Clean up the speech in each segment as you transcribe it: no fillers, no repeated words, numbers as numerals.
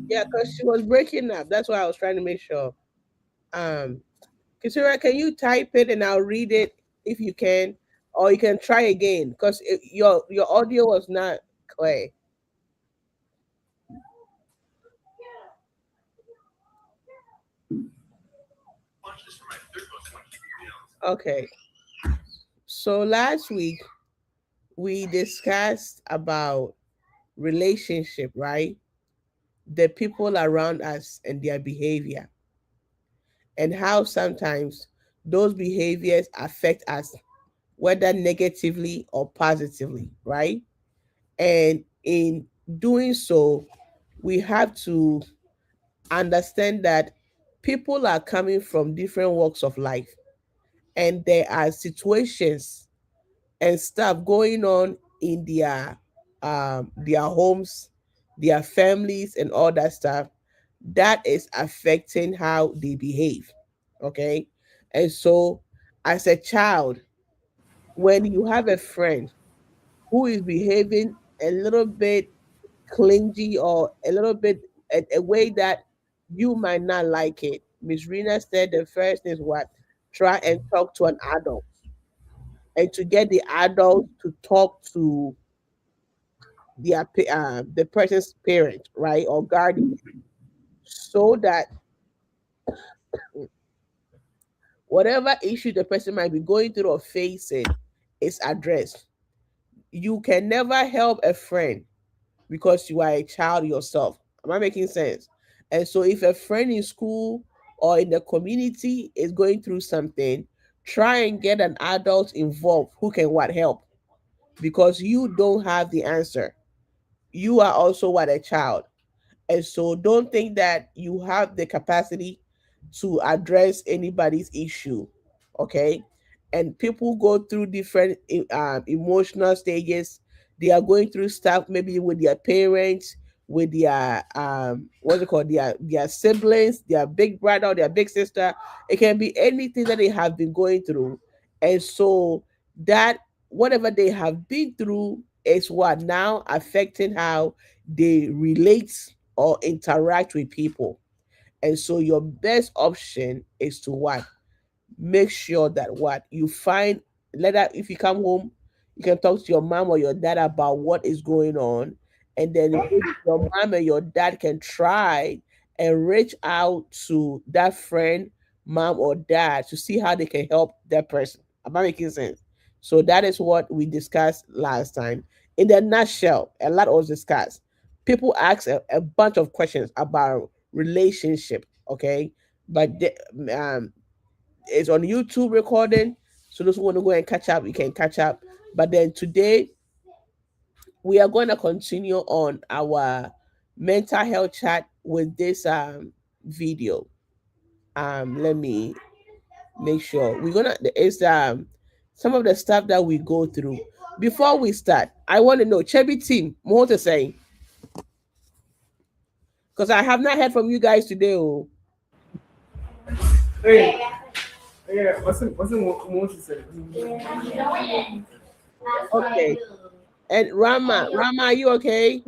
Yeah, because she was breaking up. That's why I was trying to make sure. Um, Kisura, can you type it and I'll read it if you can, or you can try again because your audio was not clear. Okay. So last week we discussed about relationship, right? The people around us and their behavior, and how sometimes those behaviors affect us, whether negatively or positively, right? And in doing so, we have to understand that people are coming from different walks of life, and there are situations and stuff going on in their homes, their families, and all that stuff that is affecting how they behave. Okay, and so as a child, when you have a friend who is behaving a little bit clingy or a little bit a way that you might not like it, Miss Rena said the first is what? Try and talk to an adult, and to get the adult to talk to the person's parent, right, or guardian, so that whatever issue the person might be going through or facing is addressed. You can never help a friend because you are a child yourself. Am I making sense? And so, if a friend in school or in the community is going through something, try and get an adult involved who can what help, because you don't have the answer. You are also what, a child. And so don't think that you have the capacity to address anybody's issue. Okay. And people go through different emotional stages. They are going through stuff maybe with their parents, with their what's it called, their siblings, their big brother or their big sister. It can be anything that they have been going through. And so that whatever they have been through is what now affecting how they relate or interact with people. And so your best option is to what? Make sure that what you find, let that if you come home, you can talk to your mom or your dad about what is going on. And then maybe your mom and your dad can try and reach out to that friend, mom or dad, to see how they can help that person. Am I making sense? So that is what we discussed last time. In the nutshell, a lot was discussed. People ask a bunch of questions about relationship, okay? But it's on YouTube recording. So those who want to go and catch up, you can catch up. But then today we are going to continue on our mental health chat with this video. Let me make sure we're gonna it's some of the stuff that we go through. Before we start, I want to know, Chevy team, more to say, because I have not heard from you guys today. Oh, Hey, yeah, wasn't what you said. okay. And Rama, are you okay?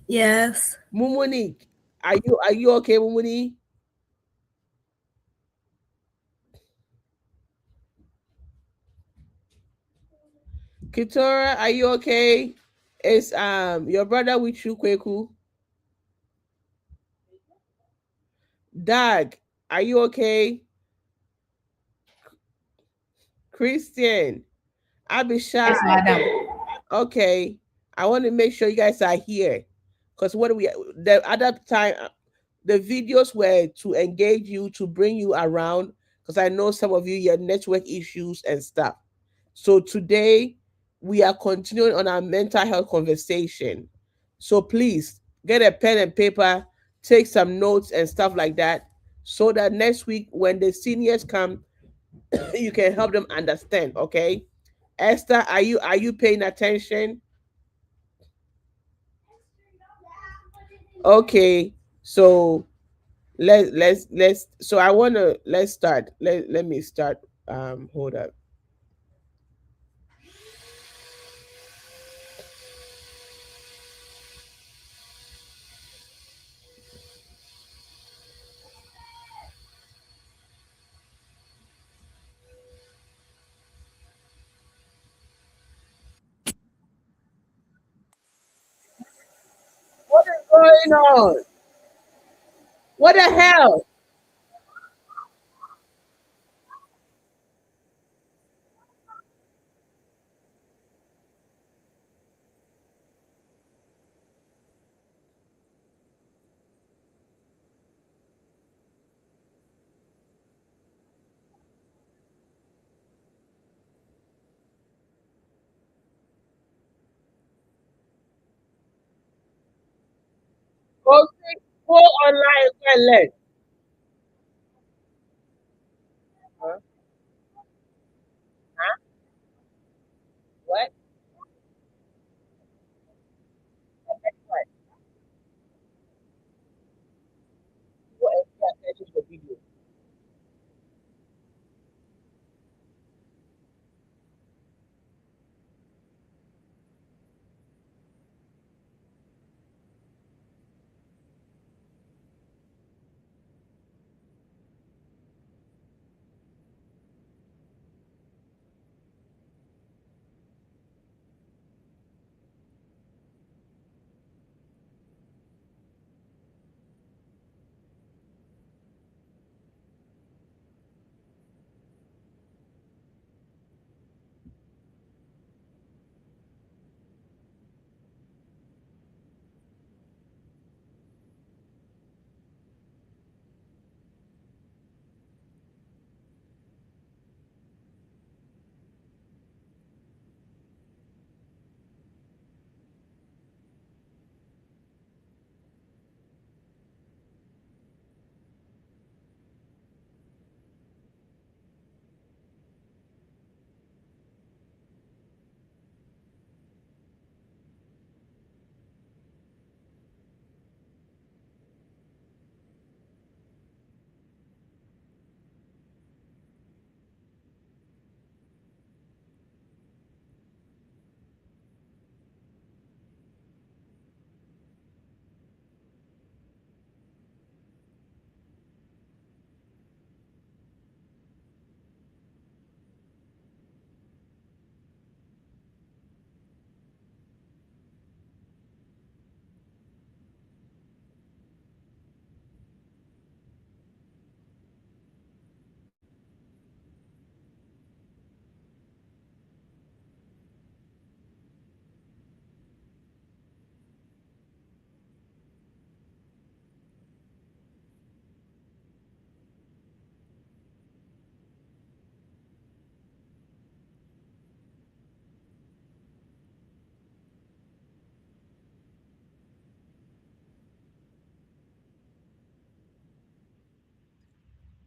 Yes. Mumuni, are you okay, Mumuni? Kitora, are you okay? Is your brother with you, Kweku? Dag, are you okay? Christian, Abishai, Yes, madam. okay. I want to make sure you guys are here. Because what do we the other time the videos were to engage you, to bring you around, because I know some of you had network issues and stuff. So today we are continuing on our mental health conversation. So please get a pen and paper, take some notes and stuff like that, so that next week when the seniors come, you can help them understand. Okay, Esther, are you paying attention? Okay, so let's so I want to let's start. Let me start. Hold up. going on? What the hell? Go, go online and learn. Huh? Huh? What? What? What is that? That is the video.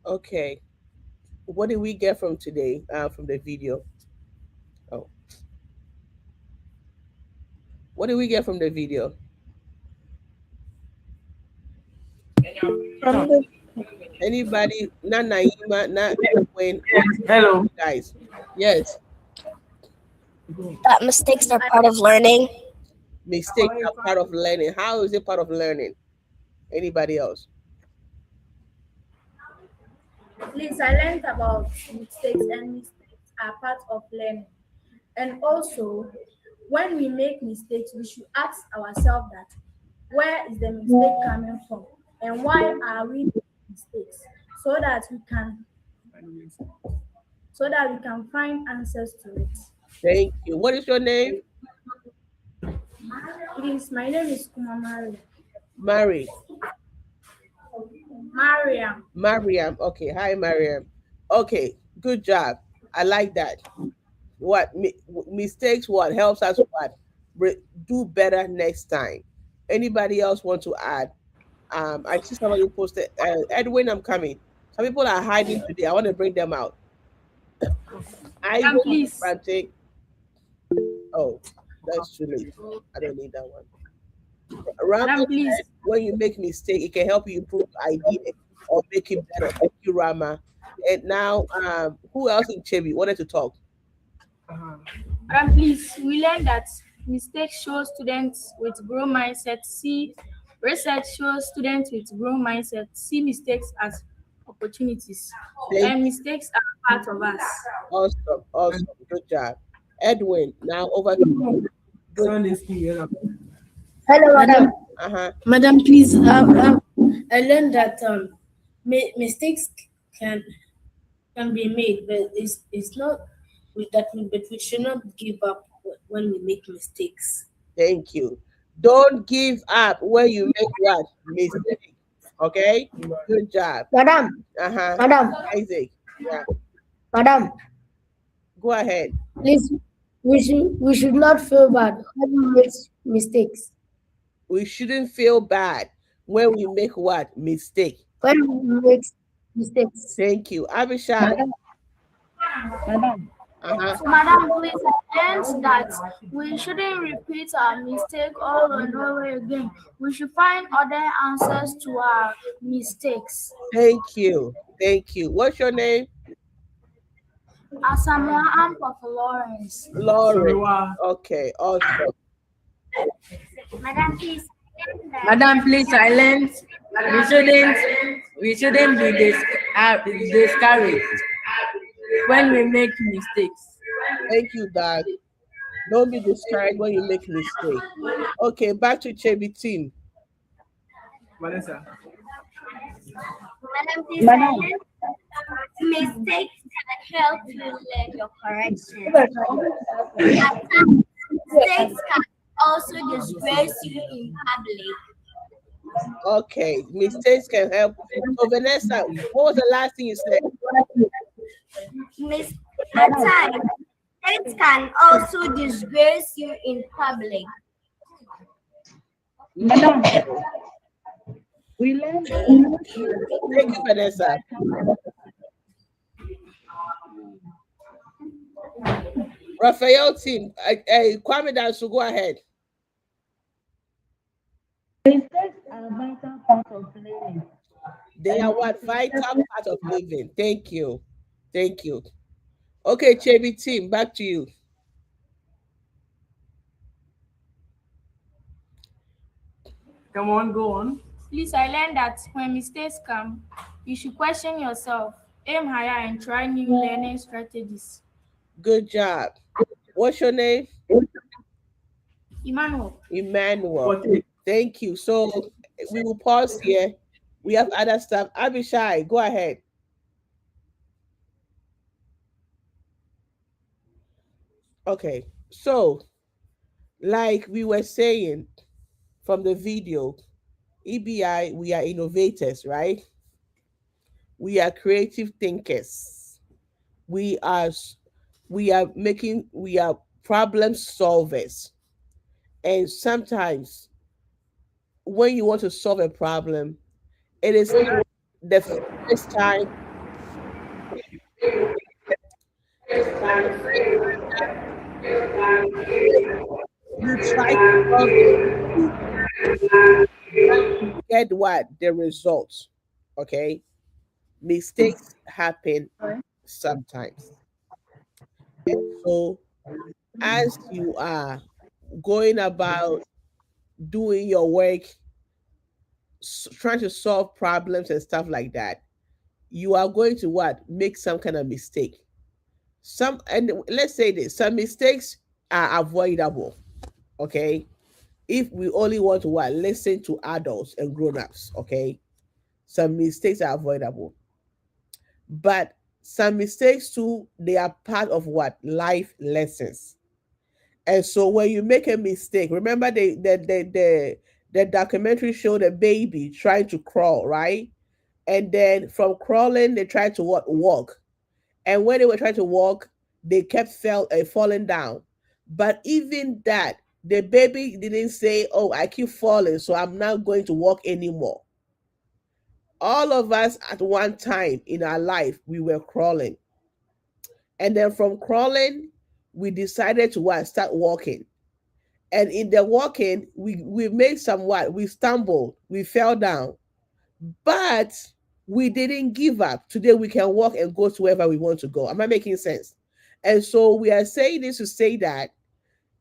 Okay. What did we get from today? From the video. Oh, what did we get from the video? From the Anybody? Not Naima, not Edwin, Hello. guys. Yes, that mistakes are part of learning. mistakes are part of learning. How is it part of learning? Anybody else? Please, I learned about mistakes, and mistakes are part of learning. And also, when we make mistakes, we should ask ourselves that where is the mistake coming from, and why are we making mistakes, so that we can find answers to it. Thank you. What is your name? Please, my name is Kumamari. Mary. Mariam. Mariam. Okay. Hi, Mariam. Okay. Good job. I like that. What mistakes? What helps us? What do better next time? Anybody else want to add? I see somebody posted. Edwin, I'm coming. Some people are hiding today. I want to bring them out. I And please, Frantic. Oh, that's too late. I don't need that one. Rama Madam, please. said, when you make mistake, it can help you improve idea or make it better. Thank you, Rama. And now, who else in Chebi wanted to talk? Madam, please, we learned that mistakes show students with growth mindset see research shows students with growth mindset see mistakes as opportunities, Thank and you. mistakes are part of us. Awesome, awesome, good job. Edwin, now over to you. Good. Sunday school. Yeah. Hello, madam. Madam, please. I learned that mistakes can be made, but it's not that but we should not give up when we make mistakes. Thank you. Don't give up when you make what? Mistake. Okay? Good job. Madam, Uh-huh. madam, Isaac. Yeah. madam, Go ahead. please, we should not feel bad when we make mistakes. We shouldn't feel bad when we make what? Mistake. When we make mistakes. Thank you. Abishai. Madam, Uh-huh. So, Madam, please, I learned that we shouldn't repeat our mistake all and over again. We should find other answers to our mistakes. Thank you. Thank you. What's your name? Asamoah Ampa for Lawrence. Lauren. Okay, awesome. Madam, please. Madam, please silence. We shouldn't be discouraged when we make mistakes. Thank you, Dad. Don't be discouraged when you make mistake. Okay, back to Chebi team. Vanessa. Madam, please silence. Mistakes can help you learn your correction. At times, mistakes can also disgrace you in public. Okay, mistakes can help. So Vanessa, what was the last thing you said? At times, mistakes can also disgrace you in public. madam, we learn. Thank you, Vanessa. Raphael team, Kwame Danso, go ahead. Mistakes are a vital part of learning. They are what? Vital part of living. Thank you. Thank you. Okay, Chebi team, back to you. Come on, go on. Please, I learned that when mistakes come, you should question yourself, aim higher, and try new learning strategies. Good job. What's your name? Emmanuel. Emmanuel. Okay. Thank you. So we will pause here. We have other stuff. Abishai, go ahead. Okay. So, like we were saying from the video, EBI, we are innovators, right? We are creative thinkers. We are problem solvers. And sometimes when you want to solve a problem, it is not the first time you try to solve it, get what? The results. Okay? Mistakes happen sometimes. And so as you are going about doing your work, trying to solve problems and stuff like that, you are going to what? Make some kind of mistake. And let's say this, some mistakes are avoidable. Okay. If we only want to what? Listen to adults and grown-ups. Okay. Some mistakes are avoidable. But some mistakes too, they are part of what? Life lessons. And so when you make a mistake, remember the documentary showed a baby trying to crawl, right? And then from crawling, they tried to walk. And when they were trying to walk, they kept falling down. But even that, the baby didn't say, "Oh, I keep falling, so I'm not going to walk anymore." All of us at one time in our life, we were crawling. And then from crawling, we decided to what? Start walking. And in the walking, we made some what? We stumbled, we fell down. But we didn't give up. Today we can walk and go to wherever we want to go. Am I making sense? And so we are saying this to say that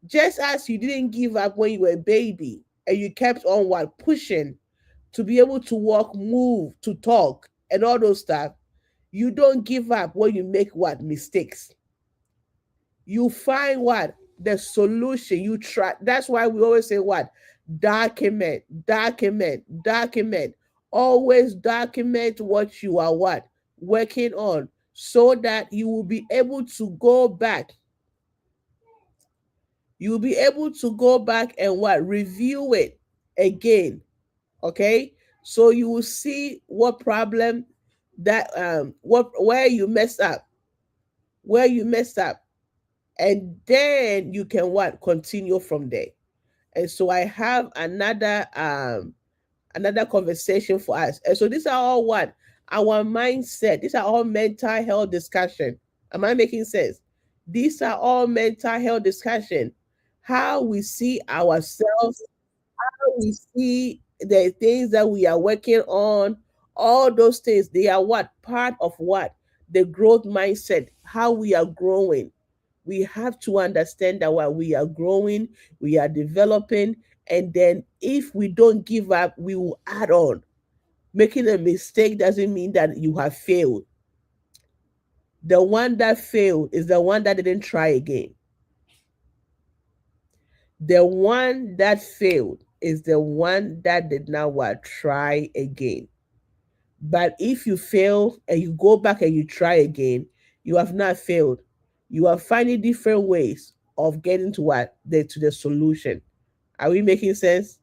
just as you didn't give up when you were a baby and you kept on what? Pushing to be able to walk, move, to talk, and all those stuff, you don't give up when you make what? Mistakes. You find what? the solution. You try. That's why we always say what? Document, document, document. Always document what you are what? Working on, so that you will be able to go back. You will be able to go back and what? Review it again. Okay? So you will see what problem that what where you messed up. Where you messed up. And then you can what? Continue from there. And so I have another conversation for us. And so these are all what? Our mindset. These are all mental health discussion. Am I making sense? These are all mental health discussion. How we see ourselves, how we see the things that we are working on, all those things, they are what? Part of what? The growth mindset, how we are growing. We have to understand that while we are growing, we are developing, and then if we don't give up, we will add on. Making a mistake doesn't mean that you have failed. The one that failed is the one that didn't try again. The one that failed is the one that did not what? Try again. But if you fail and you go back and you try again, you have not failed. You are finding different ways of getting to what? To the solution. Are we making sense?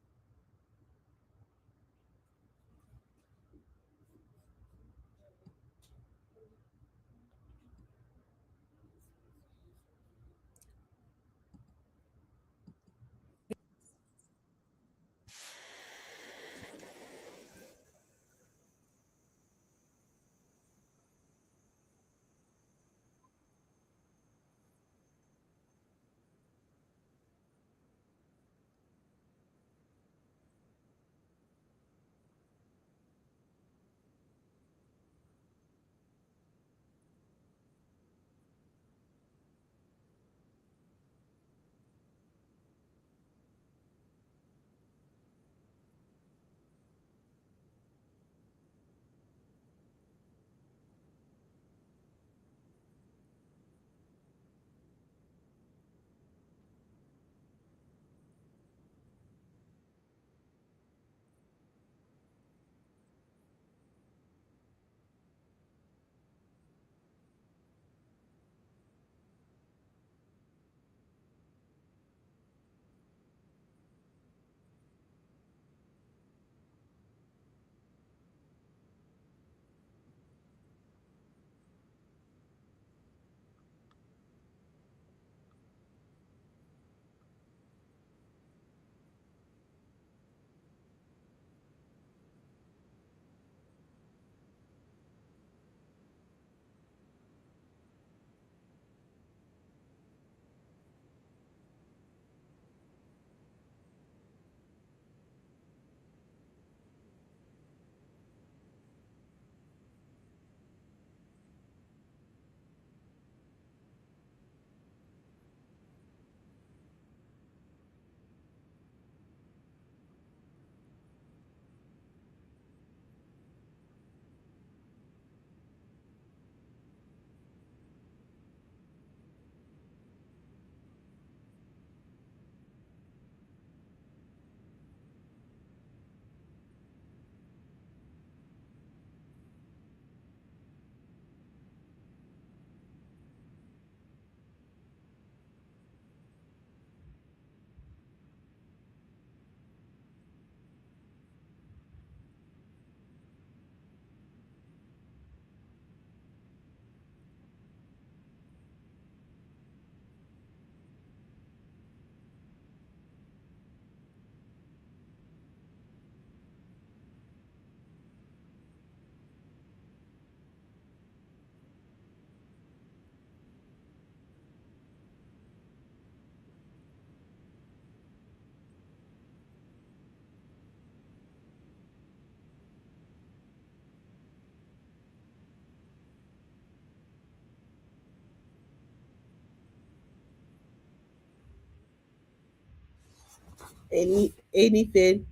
Anything?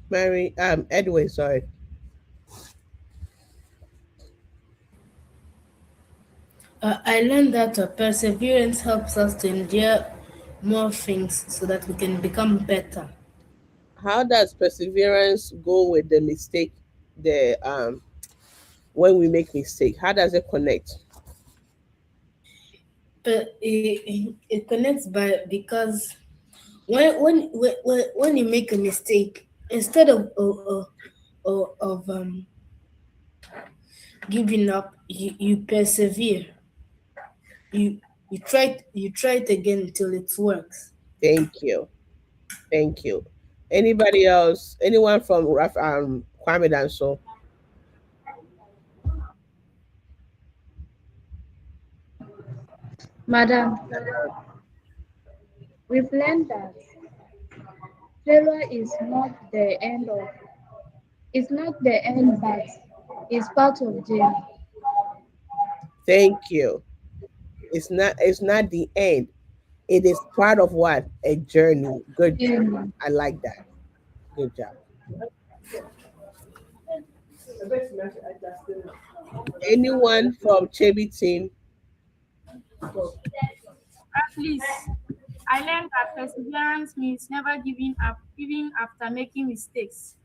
Mary, Edwin, sorry. I learned that perseverance helps us to endure more things so that we can become better. How does perseverance go with the mistake? The When we make mistake, how does it connect? But it connects by because when you make a mistake, instead of giving up, you persevere. You you try it again until it works. Thank you. Thank you. Anybody else? Anyone from Kwame Danso? Madam, we've learned that failure is not the end, but is part of journey. Thank you. It's not the end. It is part of what? A journey. Good job. Journey. I like that. Good job. Anyone from Chevy team? Please, I learned that perseverance means never giving up, even after making mistakes.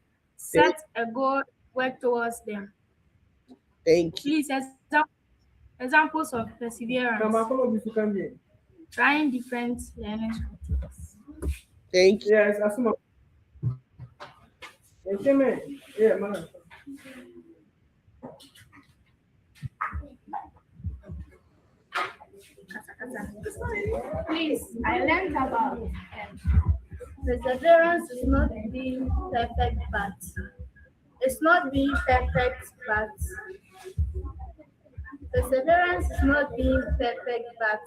Thank, Set a goal, work towards them. thank you. Please, examples of perseverance, trying different learning strategies. Thank you. Yes, asuma. Yeah, man. Please, I learned about perseverance is not being perfect, but it's not being perfect, but perseverance is not being perfect, but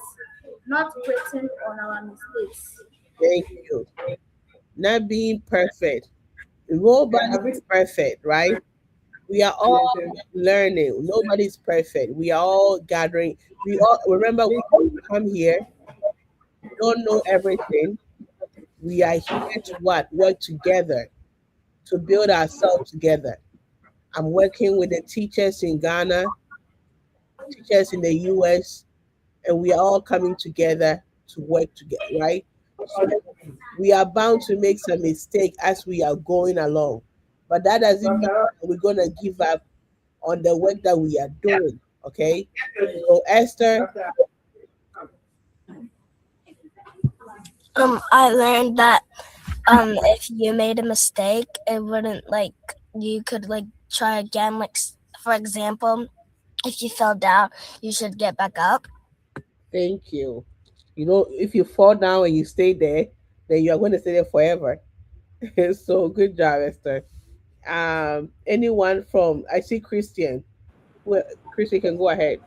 not quitting on our mistakes. Thank you. Not being perfect. Nobody is perfect, right? We are all learning. Nobody's perfect. We are all gathering. We all remember when we come here, we don't know everything. We are here to what? Work together to build ourselves together. I'm working with the teachers in Ghana, teachers in the US, and we are all coming together to work together, right? So we are bound to make some mistake as we are going along. But that doesn't mean that we're gonna give up on the work that we are doing. Okay. So Esther, I learned that if you made a mistake, it wouldn't like you could like try again. Like for example, if you fell down, you should get back up. thank you. You know, if you fall down and you stay there, then you are going to stay there forever. So good job, Esther. Anyone from I see Christian. Well, Christian can go ahead.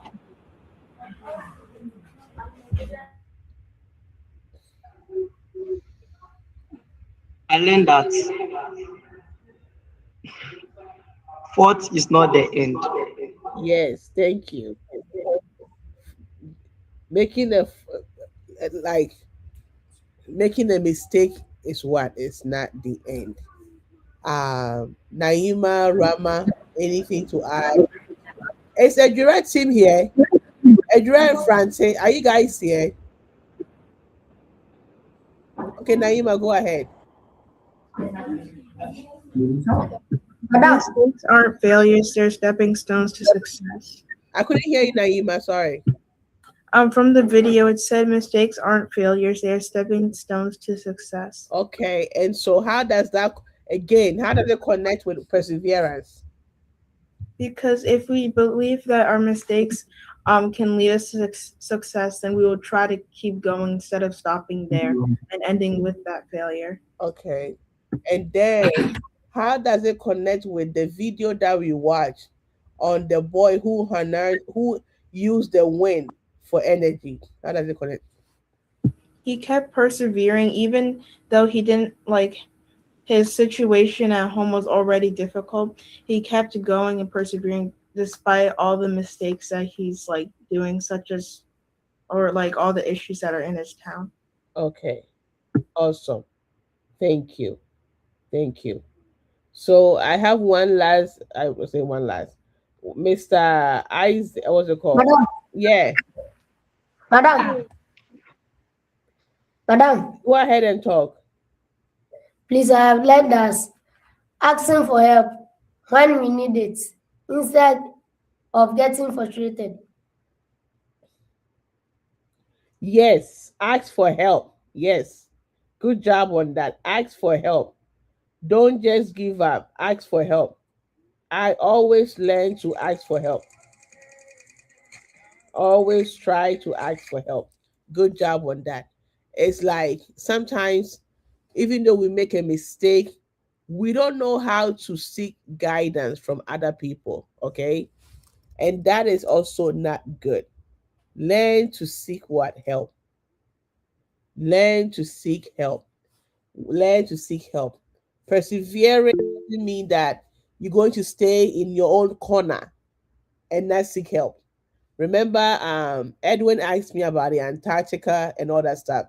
I learned that fault is not the end. Yes, thank you. Making a like making a mistake is what is not the end. Naima, Rama, anything to add? It's a direct team here. Adrian and Francine, are you guys here? Okay, Naima, go ahead. Mistakes aren't failures, they're stepping stones to success. I couldn't hear you, Naima. Sorry. From the video, it said mistakes aren't failures, they are stepping stones to success. Okay, and so how does that again? How does it connect with perseverance? Because if we believe that our mistakes can lead us to success, then we will try to keep going instead of stopping there and ending with that failure. Okay, and then how does it connect with the video that we watched on the boy who used the wind for energy? How does it connect? He kept persevering even though he didn't like his situation at home was already difficult. He kept going and persevering despite all the mistakes that he's like doing, such as or like all the issues that are in his town. Okay, awesome. Thank you. Thank you. So I have one last. I will say one last. Mr. Isaac, what's it called? Madam, Yeah. Madam, madam, Go ahead and talk. please, I have learned that asking for help when we need it instead of getting frustrated. Yes, ask for help. Yes. Good job on that. Ask for help. Don't just give up. Ask for help. I always learn to ask for help. Always try to ask for help. Good job on that. It's like sometimes, even though we make a mistake, we don't know how to seek guidance from other people. Okay. And that is also not good. Learn to seek what help. Learn to seek help. Learn to seek help. Persevering doesn't mean that you're going to stay in your own corner and not seek help. Remember, Edwin asked me about the Antarctica and all that stuff.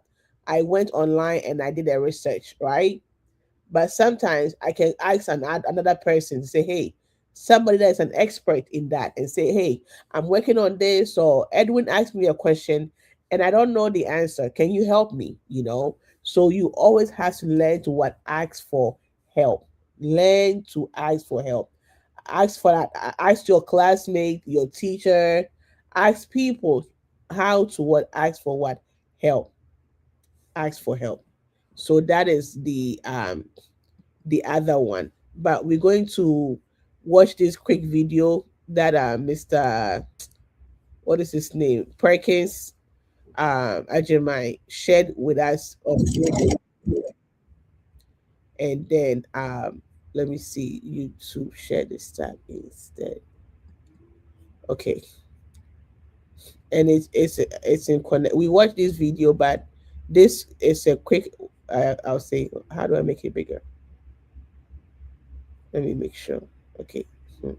I went online and I did a research, right? But sometimes I can ask another person, say, hey, somebody that's an expert in that, and say, hey, I'm working on this. So Edwin asked me a question and I don't know the answer. Can you help me? So you always have to learn to what ask for help. Learn to ask for help. Ask for that. Ask your classmate, your teacher, ask people how to what ask for what help. Ask for help. So that is the other one. But we're going to watch this quick video that Mr. What is his name? Perkins Ajimai shared with us on YouTube. And then let me see, YouTube share this tab instead. Okay. And it's in connect. We watched this video, but this is a quick I'll say, how do I make it bigger? Let me make sure. Okay. Hmm.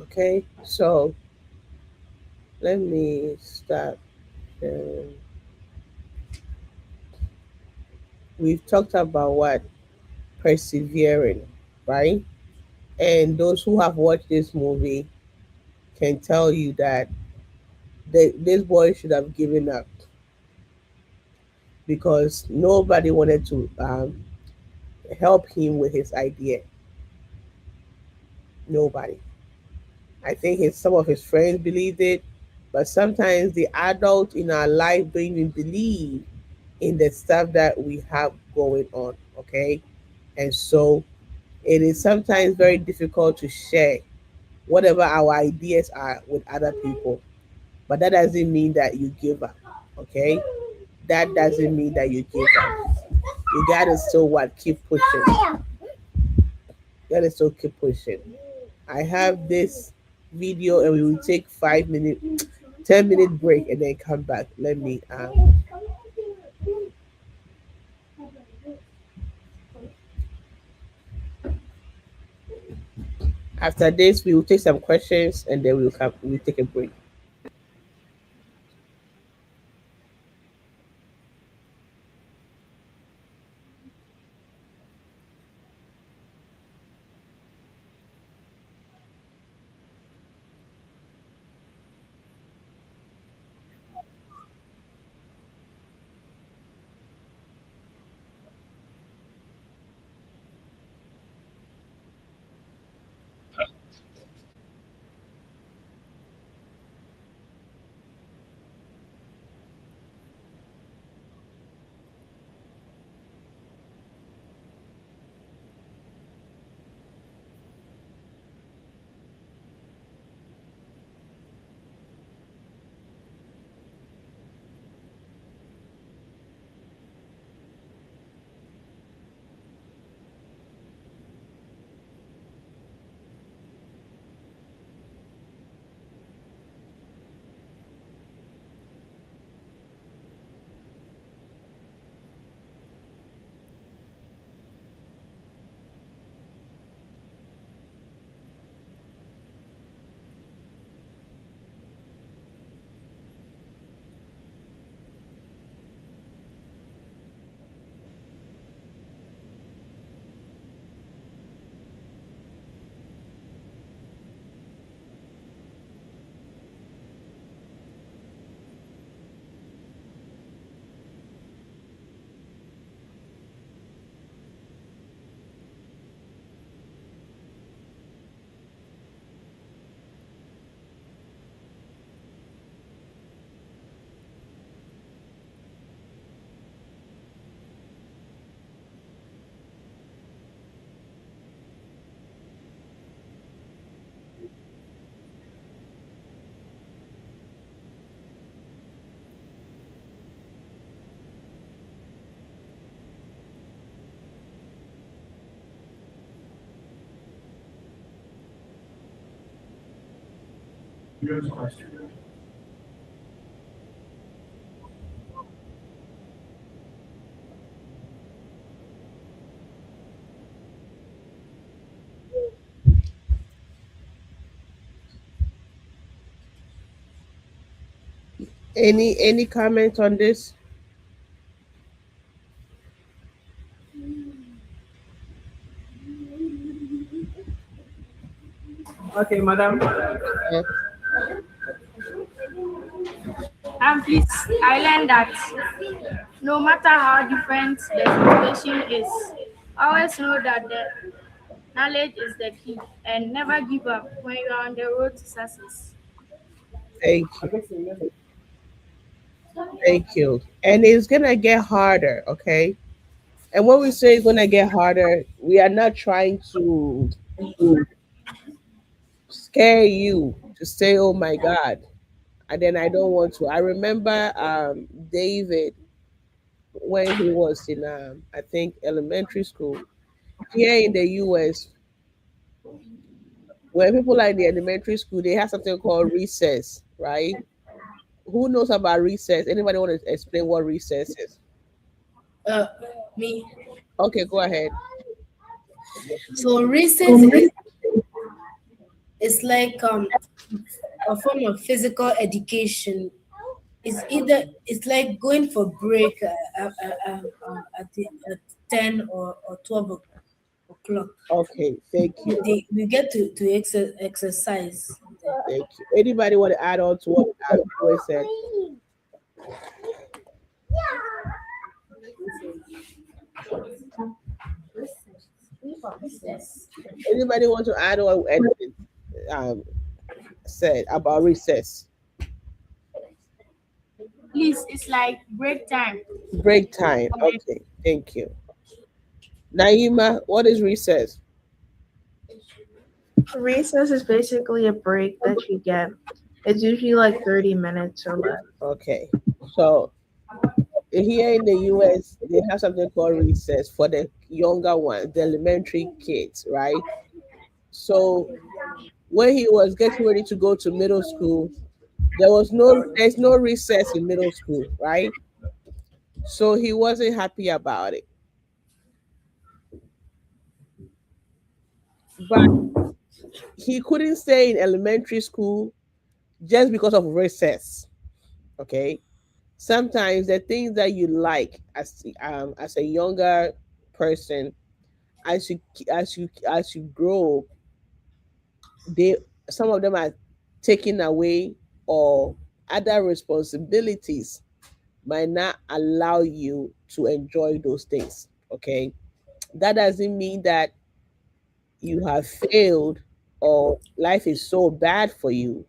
Okay. So Let me start. Um, we've talked about what persevering, right? And those who have watched this movie can tell you that this boy should have given up because nobody wanted to help him with his idea. Nobody. I think some of his friends believed it, but sometimes the adults in our life don't even believe in the stuff that we have going on. Okay, and so it is sometimes very difficult to share whatever our ideas are with other people. But that doesn't mean that you give up. Okay, that doesn't mean that you give up. You gotta still what keep pushing. You gotta still keep pushing. I have this video and we will take 5 minute 10-minute break and then come back. Let me after this we will take some questions and then we'll take a break. Any comment on this? Okay, madam. Please, I learned that no matter how different the situation is, always know that the knowledge is the key and never give up when you are on the road to success. Thank you. Thank you. And it's gonna get harder, okay? And when we say it's gonna get harder, we are not trying to scare you to say, "Oh my God," and then I don't want to. I remember David when he was in I think elementary school here in the US. When people are in the elementary school, they have something called recess, right? Who knows about recess? Anybody want to explain what recess is? Me. Okay, go ahead. So recess is like a form of physical education. It's like going for break at 10 or 12 o'clock. Okay, thank you. We get to exercise. Thank you. Anybody want to add on to what Joy said? Anybody want to add on anything said about recess? Please, it's like break time. Break time. Okay, thank you. Naima, what is recess? Recess is basically a break that you get. It's usually like 30 minutes or less. Okay, so here in the US, they have something called recess for the younger ones, the elementary kids, right? So when he was getting ready to go to middle school, there's no recess in middle school, right? So he wasn't happy about it. But he couldn't stay in elementary school just because of recess. Okay. Sometimes the things that you like as a younger person, as you grow, they some of them are taken away, or other responsibilities might not allow you to enjoy those things. Okay. That doesn't mean that you have failed or life is so bad for you.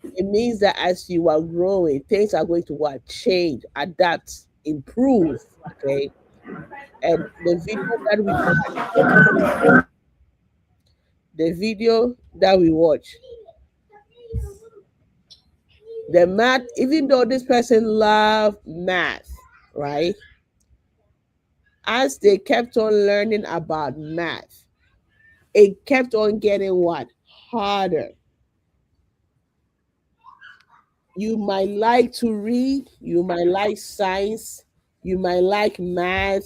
It means that as you are growing, things are going to what? Change, adapt, improve. Okay. And the video that we watch, the math, even though this person loved math, right? As they kept on learning about math, it kept on getting what? Harder. You might like to read, you might like science, you might like math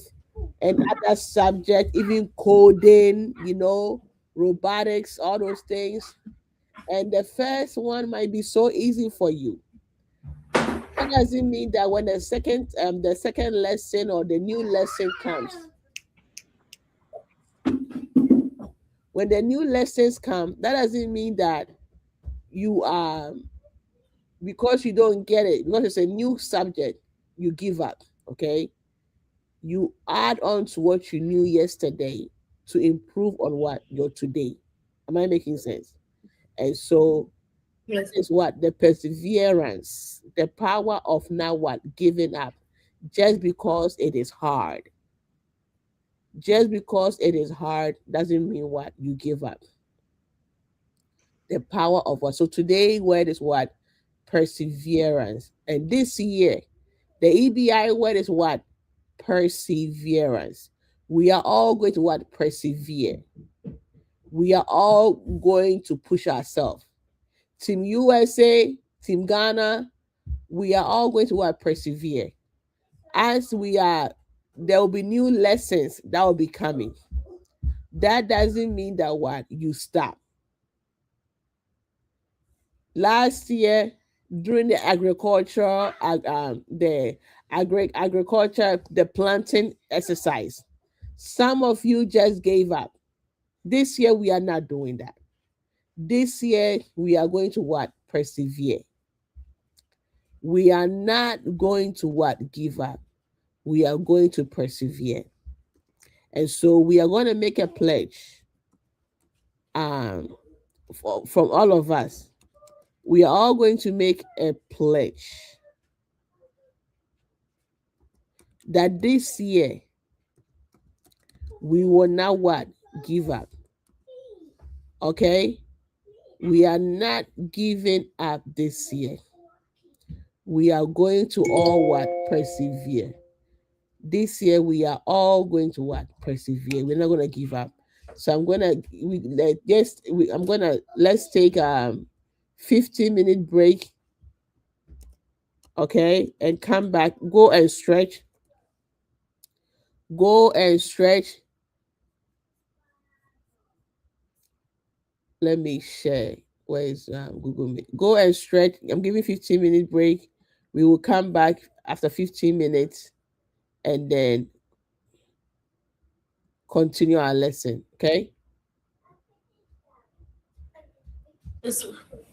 and other subjects, even coding, robotics, all those things. And the first one might be so easy for you. That doesn't mean that when the second lesson or the new lesson comes, when the new lessons come, that doesn't mean that you are, because you don't get it, because it's a new subject, you give up. Okay. You add on to what you knew yesterday to improve on what you're today. Am I making sense? And so Yes. is what? The perseverance, the power of now what? Giving up just because it is hard. Just because it is hard doesn't mean what? You give up. The power of what? So today word is what? Perseverance. And this year, the EBI word is what? Perseverance. We are all going to what? Persevere. We are all going to push ourselves. Team USA, Team Ghana, we are all going to what? Persevere. As we are, there will be new lessons that will be coming. That doesn't mean that what? You stop. Last year, during the agriculture, the planting exercise, some of you just gave up. This year, we are not doing that. This year, we are going to what? Persevere. We are not going to what? Give up. We are going to persevere. And so we are going to make a pledge from all of us. We are all going to make a pledge that this year we will not what? Give up. Okay? We are not giving up this year. We are going to all what? Persevere. This year we are all going to what? Persevere. We're not going to give up. So let's take 15-minute break. Okay, and come back. Go and stretch. Go and stretch. Let me share Where is Google Meet? Go and stretch. I'm giving 15-minute break. We will come back after 15 minutes and then continue our lesson. Okay? Yes,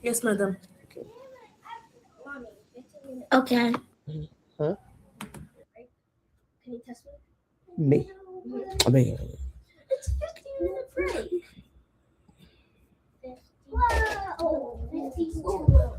yes, madam. Okay. Huh? Me. I mean, It's 15-minute break. Wow. 52.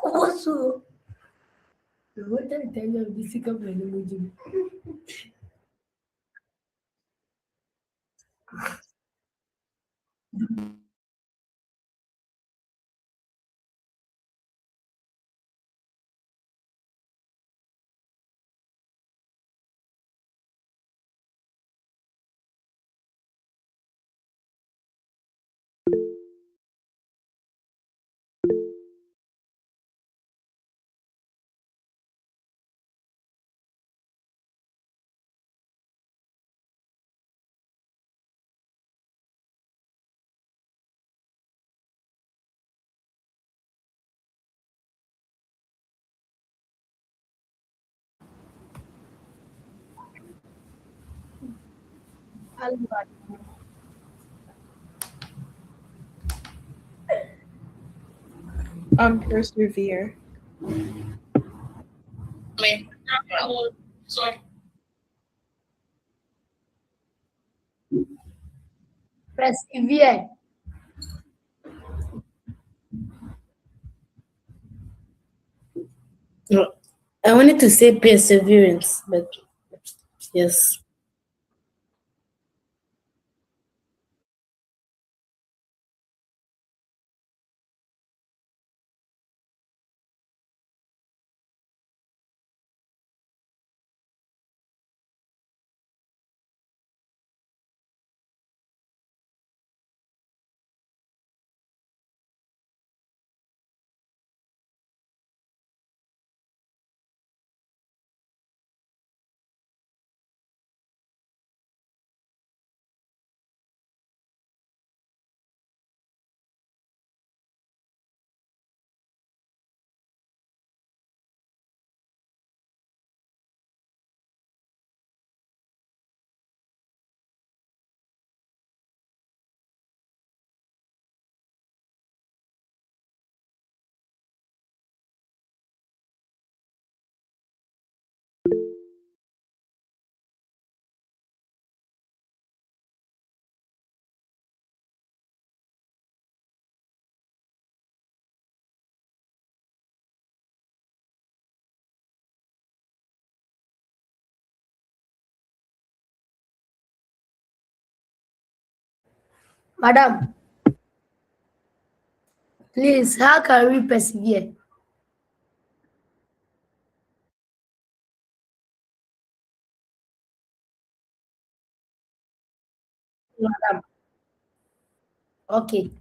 Also, what I tell you, this is a Persevere. persevere. No, I wanted to say perseverance, but yes. Madam, please, how can we persevere? Madam, okay.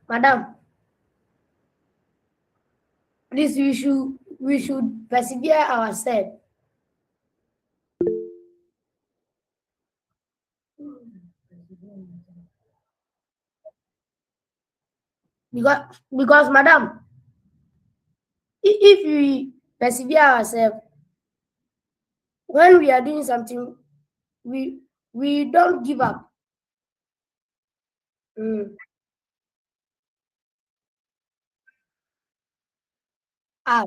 Madam, please we should persevere ourselves. Because madam, if we persevere ourselves, when we are doing something, we don't give up. Mm. Ah,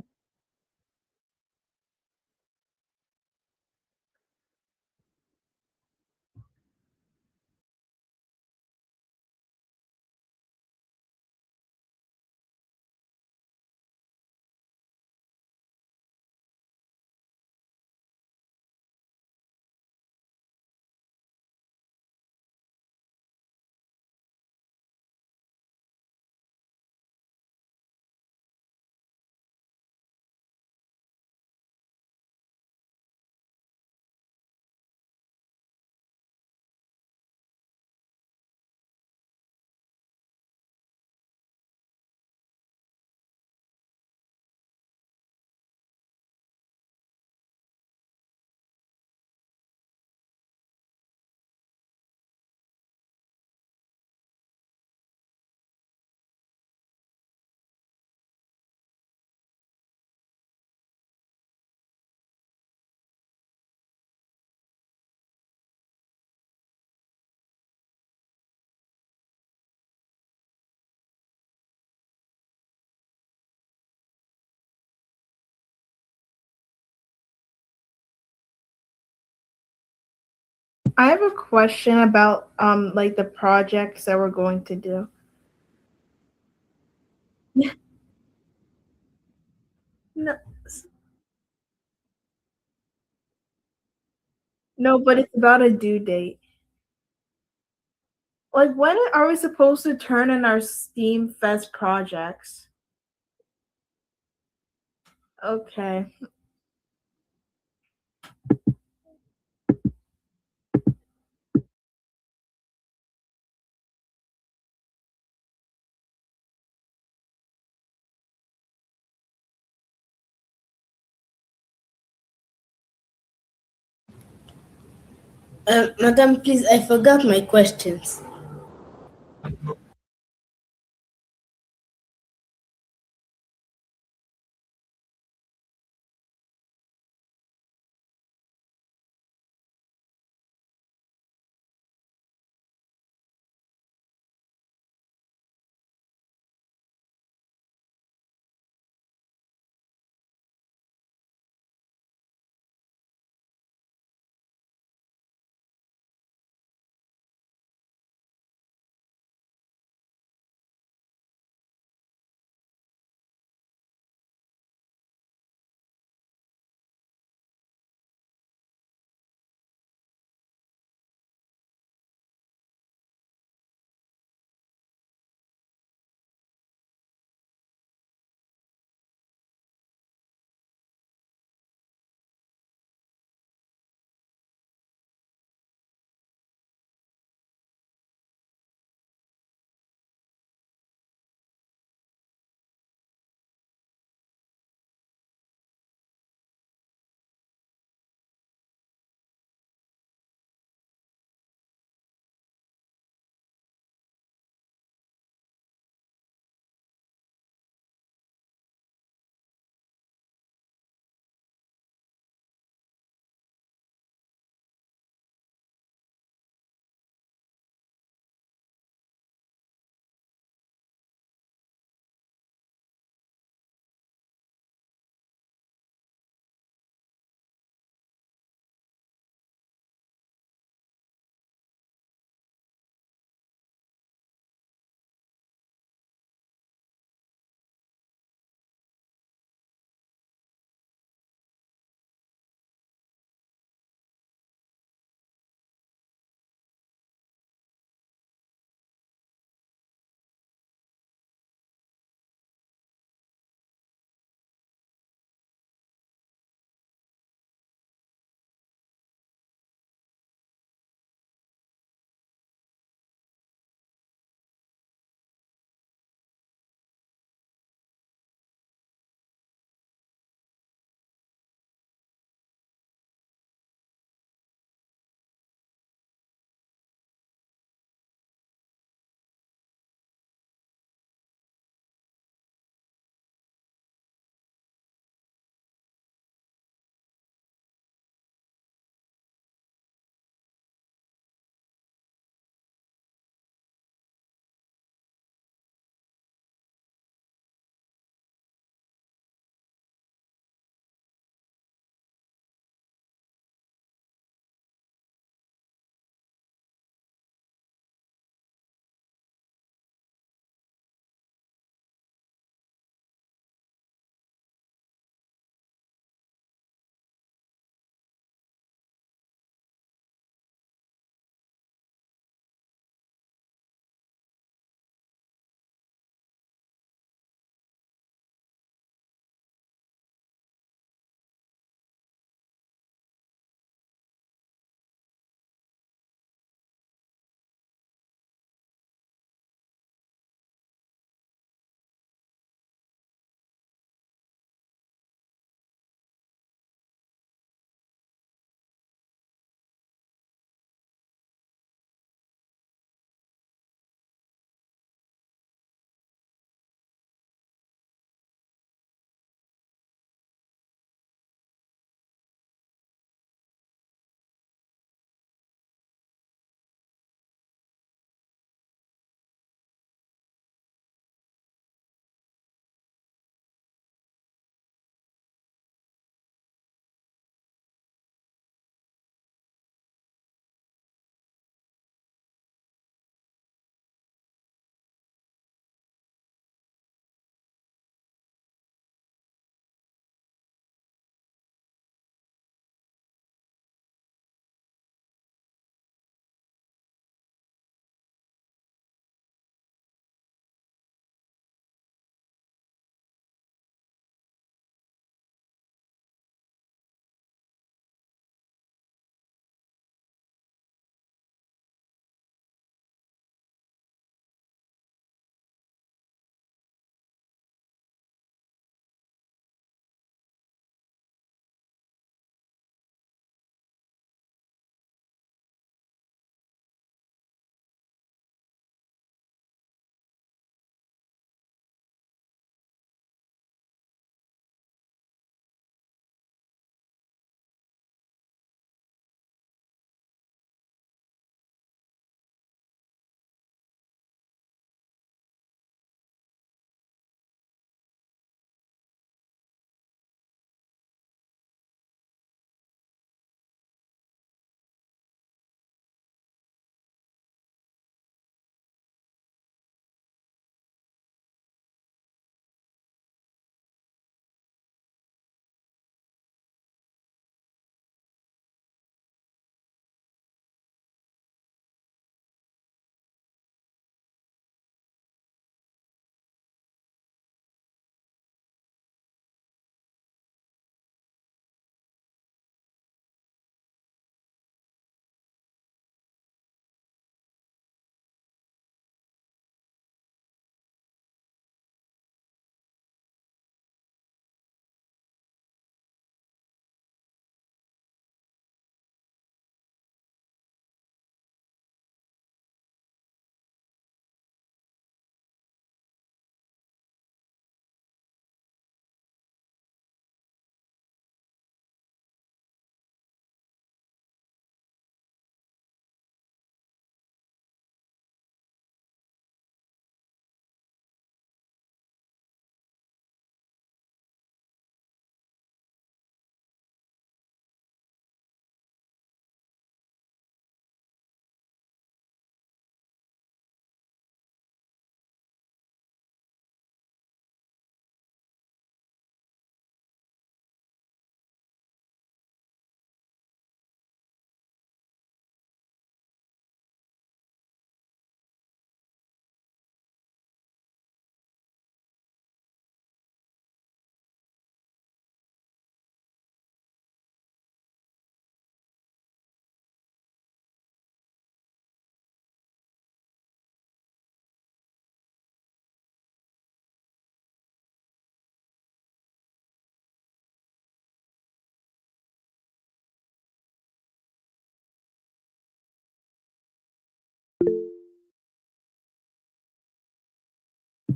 I have a question about like the projects that we're going to do. No, no, but it's about a due date. Like, when are we supposed to turn in our Steam Fest projects? Okay. Madam, please, I forgot my questions.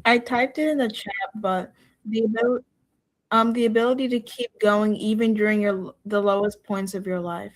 I typed it in the chat, but the ability to keep going even during the lowest points of your life.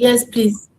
Yes, please.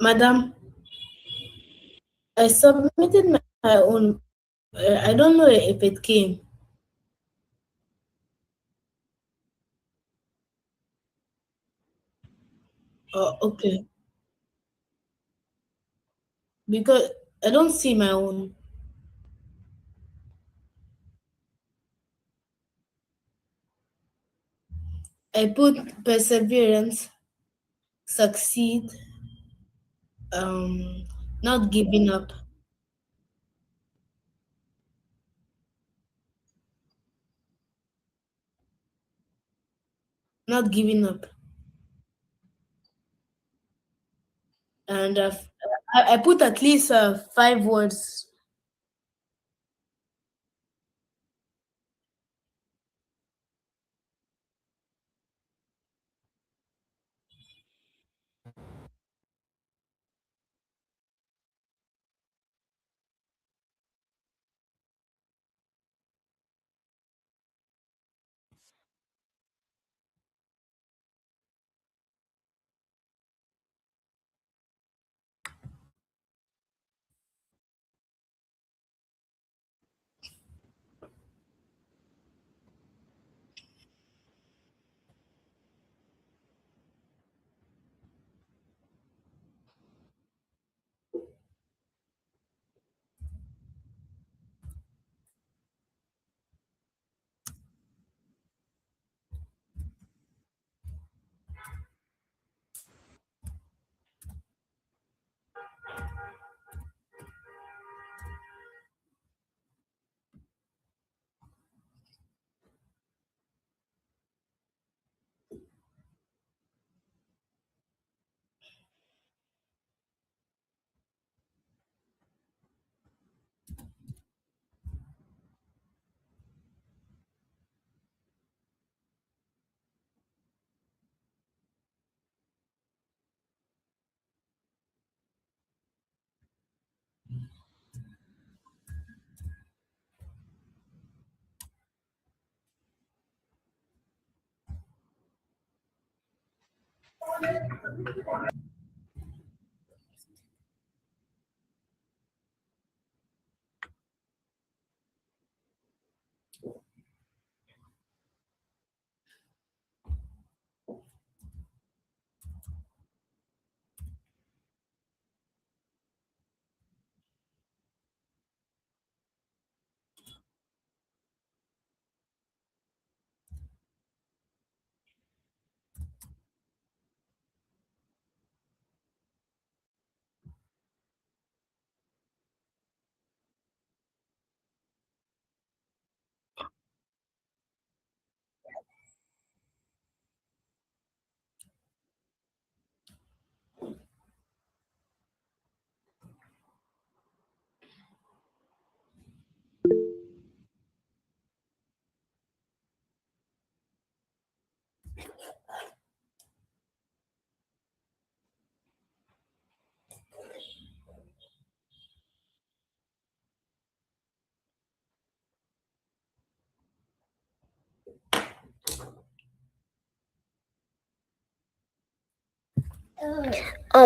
Madam, I submitted my own. I don't know if it came. Okay. Because I don't see my own. I put perseverance, succeed, um, not giving up, not giving up, and I put at least 5 words.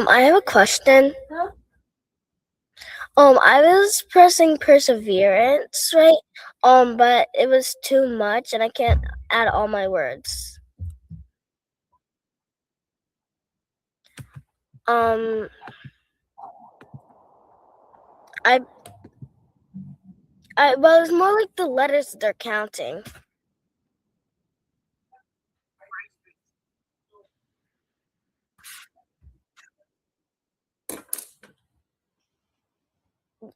I have a question. I was pressing perseverance, right? But it was too much and I can't add all my words. Um, I, well, it's more like the letters they're counting.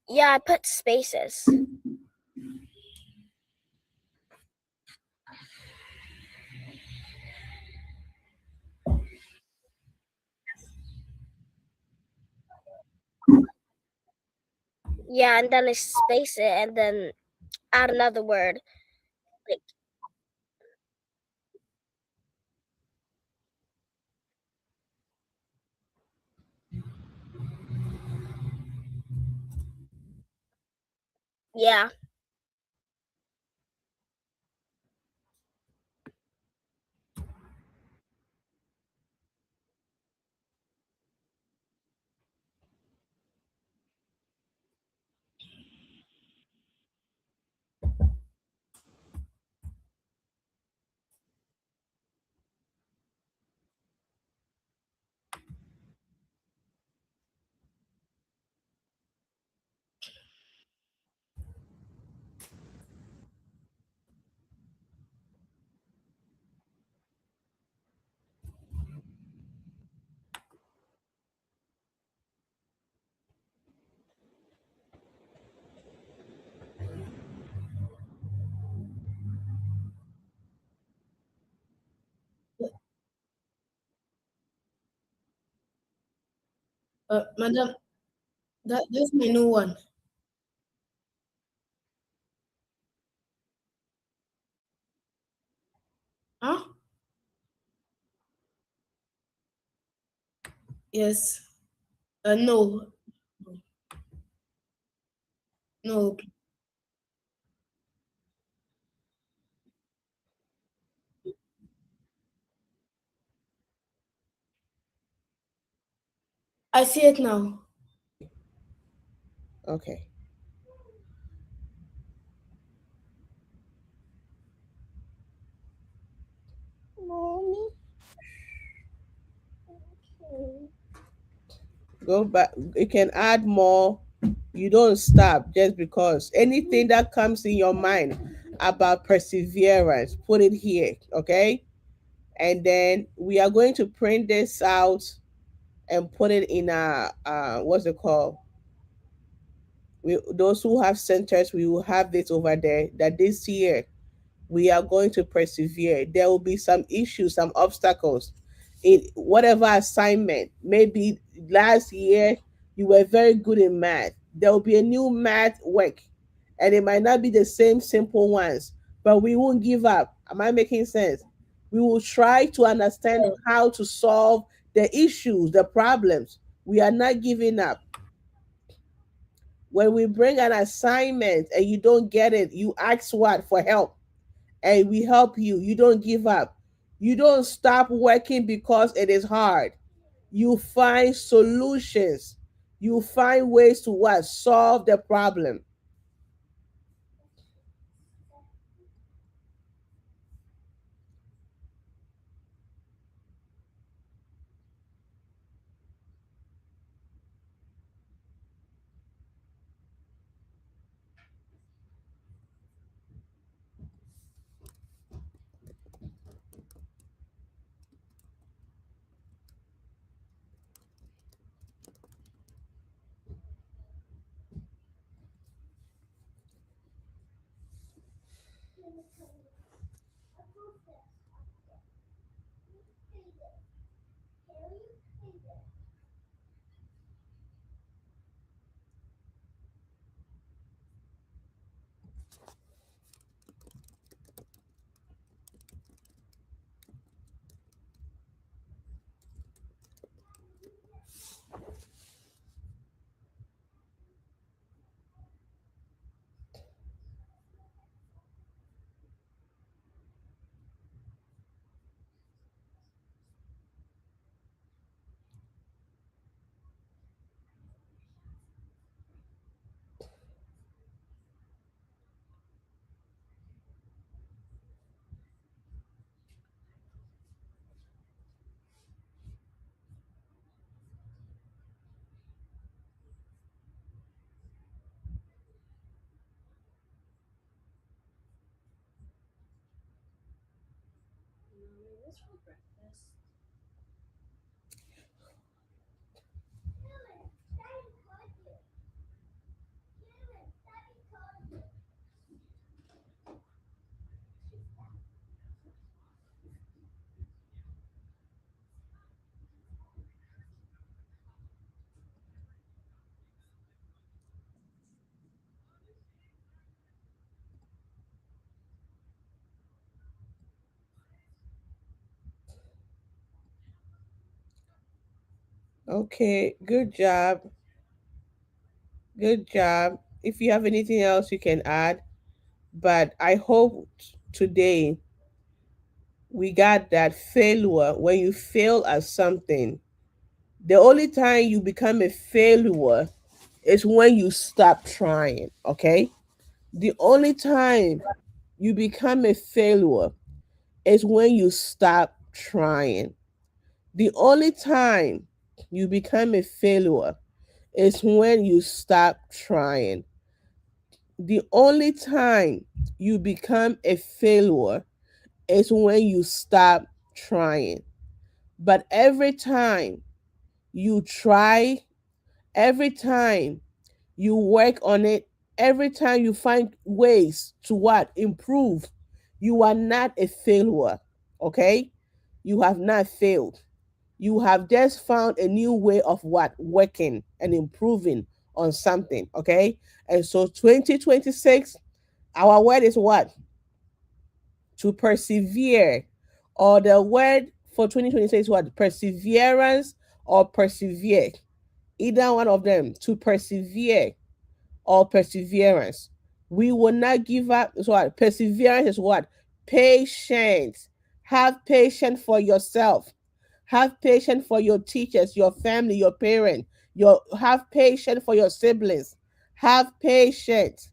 Yeah, I put spaces. Yeah, and then I space it and then add another word. Like, yeah. Madam, that's my new one. Huh? Yes. No. No. I see it now. Okay. Mommy. Go back. You can add more. You don't stop just because anything that comes in your mind about perseverance, put it here, okay? And then we are going to print this out and put it in a what's it called? Those who have centers, we will have this over there. That this year we are going to persevere. There will be some issues, some obstacles in whatever assignment. Maybe last year you were very good in math. There will be a new math work, and it might not be the same simple ones, but we won't give up. Am I making sense? We will try to understand how to solve the issues, the problems. We are not giving up. When we bring an assignment and you don't get it, you ask what for help and we help you. You don't give up. You don't stop working because it is hard. You find solutions. You find ways to what? Solve the problem. Okay, good job. Good job. If you have anything else you can add, but I hope today we got that failure when you fail at something. The only time you become a failure is when you stop trying, okay? The only time you become a failure is when you stop trying. The only time you become a failure is when you stop trying. The only time you become a failure is when you stop trying. But every time you try, every time you work on it, every time you find ways to what? Improve, you are not a failure. Okay? You have not failed. You have just found a new way of what? Working and improving on something. Okay? And so 2026, our word is what? To persevere. Or the word for 2026 is what? Perseverance or persevere. Either one of them. To persevere or perseverance. We will not give up. So what? Perseverance is what? Patience. Have patience for yourself. Have patience for your teachers, your family, your parents. Have patience for your siblings. Have patience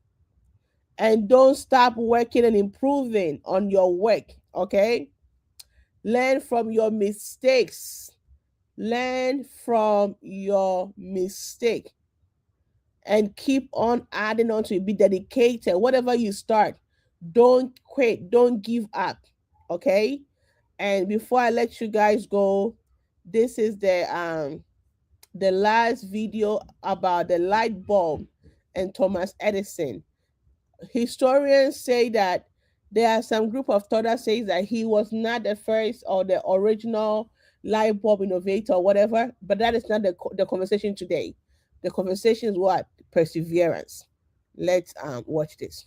and don't stop working and improving on your work. Okay? Learn from your mistakes. Learn from your mistake and keep on adding on to it. Be dedicated. Whatever you start, don't quit. Don't give up. Okay. And before I let you guys go, this is the last video about the light bulb and Thomas Edison. Historians say that there are some group of thought that says that he was not the first or the original light bulb innovator or whatever, but that is not the conversation today. The conversation is what? Perseverance. Let's watch this.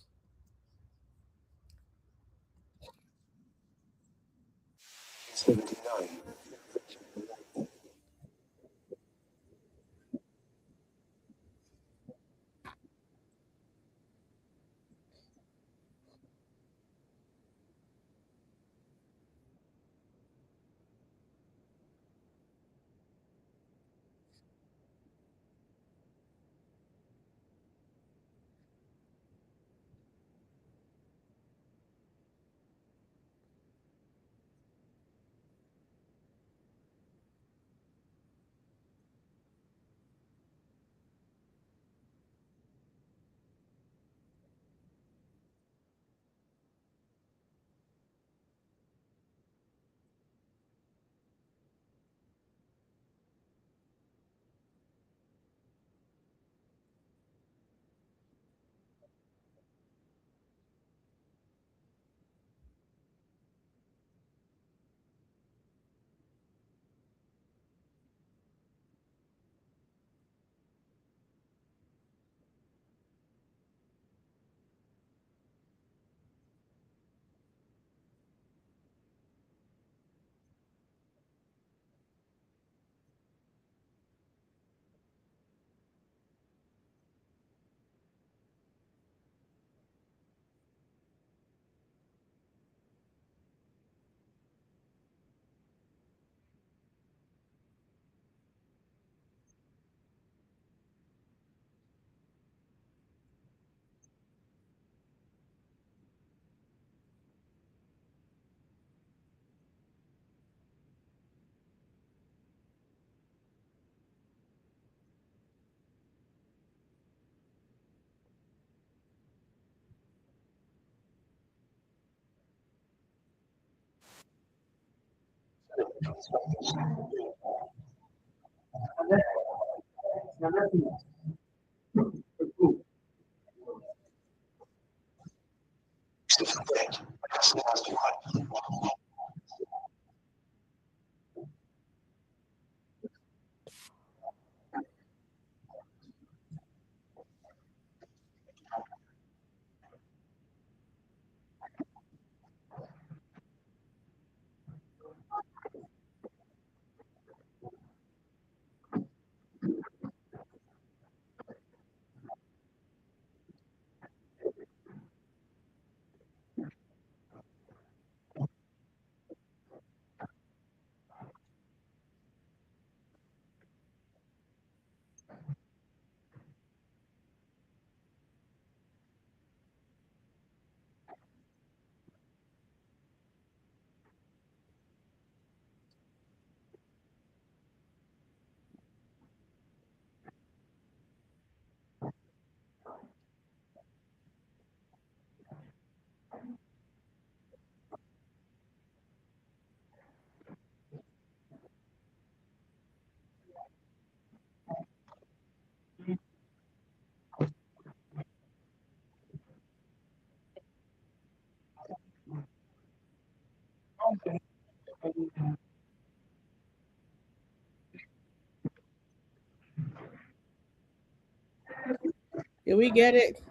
Did we get it?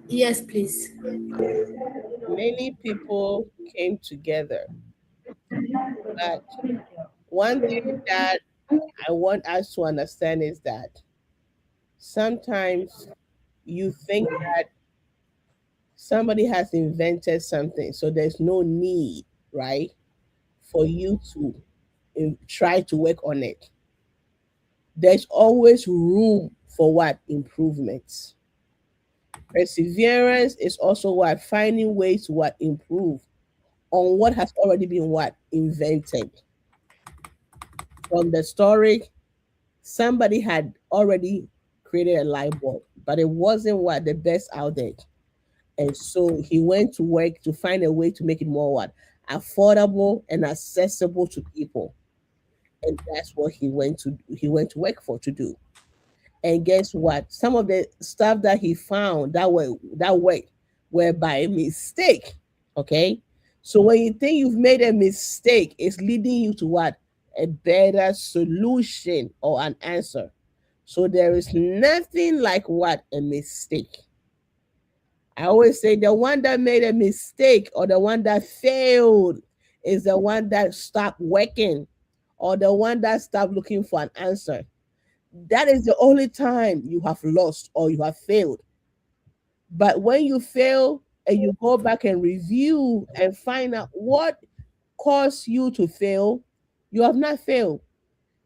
Yes, please. Many people came together. But one thing that I want us to understand is that sometimes you think that somebody has invented something, so there's no need, right, for you to try to work on it. There's always room for what improvements. Perseverance is also what finding ways to what improve on what has already been what invented. From the story, somebody had already created a light bulb, but it wasn't what the best out there. And so he went to work to find a way to make it more what affordable and accessible to people. And that's what he went to work for to do. And guess what? Some of the stuff that he found that were by mistake. Okay. So when you think you've made a mistake, it's leading you to what? A better solution or an answer. So there is nothing like what? A mistake. I always say the one that made a mistake or the one that failed is the one that stopped working or the one that stopped looking for an answer. That is the only time you have lost or you have failed. But when you fail and you go back and review and find out what caused you to fail, you have not failed.